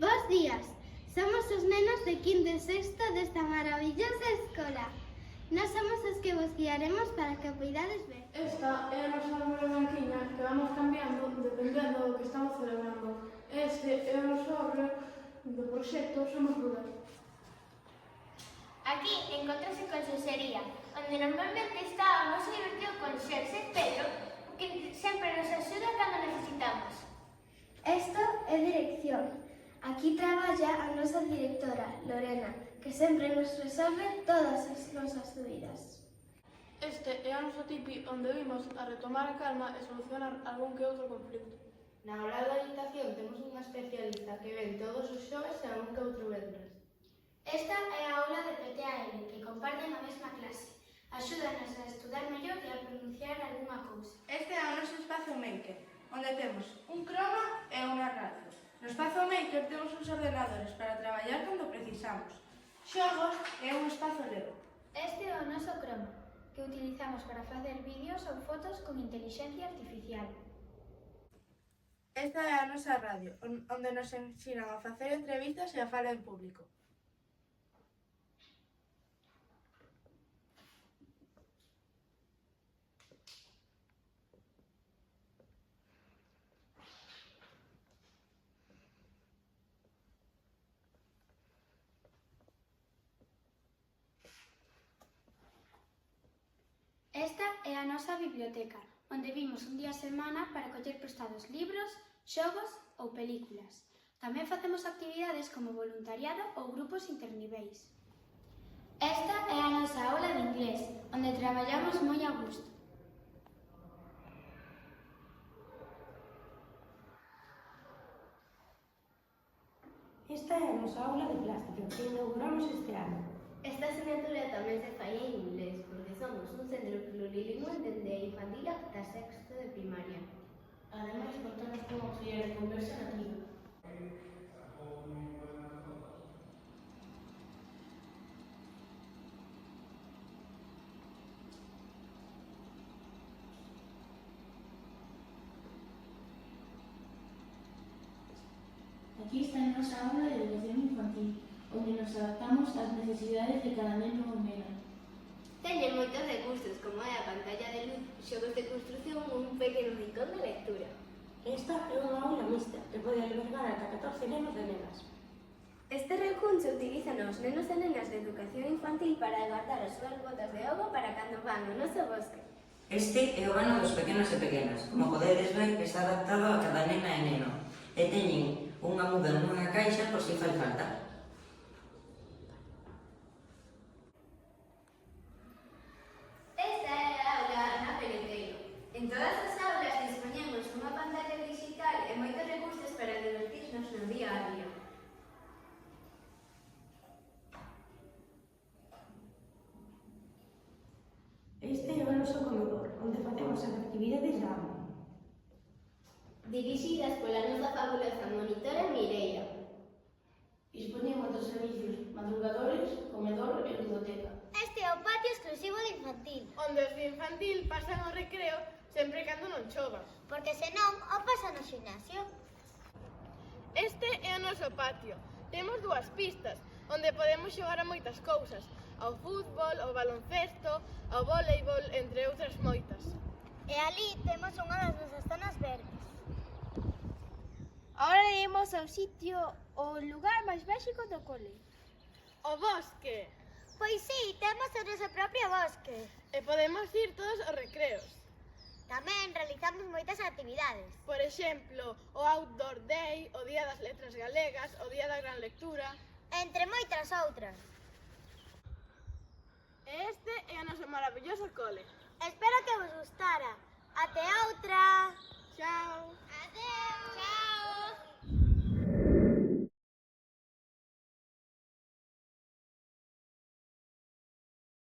Bos días, somos os nenos de quinto e sexto desta maravillosa escola. Nós somos os que vos guiaremos para que poidades ver. Esta é a nosa árbore branquiña que vamos cambiando dependendo do que estamos celebrando. Este é o noso árbore do proxecto Somos Rural. Aquí encontrase consellería, onde normalmente está o noso divertido conserxe Pedro, que sempre nos axuda cando necesitamos. Isto é dirección. Aquí traballa a nosa directora, Lorena, que sempre nos resolve todas as nosas dúbidas. Este é o noso tipi onde vimos a retomar a calma e solucionar algún que outro conflito. Na aula de orientación temos unha especialista que ven todos os xoves e algún que outro venres. Esta é a aula de PTAL, que comparten a mesma clase. Axúdanos a estudar mellor e a pronunciar algunha cousa. Este é o noso espazo Maker, onde temos un croma e unha radio. No espazo Maker temos uns ordenadores para traballar cando precisamos. Xogos é un espazo Lego. Este é o noso croma, que utilizamos para facer vídeos ou fotos con intelixencia artificial. Esta é a nosa radio, onde nos ensinan a facer entrevistas e a fala en público. Esta é a nosa biblioteca, onde vimos un día a semana para coller prestados libros, xogos ou películas. Tamén facemos actividades como voluntariado ou grupos interniveis. Esta é a nosa aula de inglés, onde traballamos moi a gusto. Esta é a nosa aula de plástica que inauguramos este ano. Esta asignatura tamén se fai en inglés, porque somos un centro plurilingüe dende a infantil ata sexto de primaria. Ademais, contamos con auxiliar de conversa nativa. Aquí está a nosa aula de educación infantil, onde nos adaptamos ás necesidades de cada neno ou nena. Teñen moitos recursos, como é a pantalla de luz, xogos de construción ou un pequeno rincón de lectura. Esta é unha aula mixta que pode albergar ata 14 nenos e nenas. Este recuncho utilizan os nenos e nenas de educación infantil para guardar as súas botas de auga para cando van ao noso bosque. Este é o vano dos pequenos e pequenas. Como podedes ver, está adaptado a cada nena e neno. E teñen unha muda nunha caixa por si fai falta. Esta é a aula Ana Peleteiro. En todas as aulas dispoñemos unha pantalla digital e moitos recursos para divertirnos no día a día. Este é o noso comedor, onde facemos as actividades da amo. Dirixidas pola nosa fabulosa monitora Mireia. Dispoñemos dos servicios madrugadores, comedor e ludoteca. Este é o patio exclusivo de infantil, Onde os de infantil pasan o recreo sempre cando non chova. porque senón o pasan no ximnasio. Este é o noso patio. Temos dúas pistas, onde podemos xogar a moitas cousas. Ao fútbol, ao baloncesto, ao voleibol, entre outras moitas. E ali temos unha das nosas zonas verdes. Ahora imos ao sitio, o lugar máis máxico do cole. O bosque. Pois sí, temos o noso propio bosque. E podemos ir todos aos recreos. Tamén realizamos moitas actividades. Por exemplo, o Outdoor Day, o Día das Letras Galegas, o Día da Gran Lectura. Entre moitas outras. E este é o noso maravilloso cole. Espero que vos gustara. Até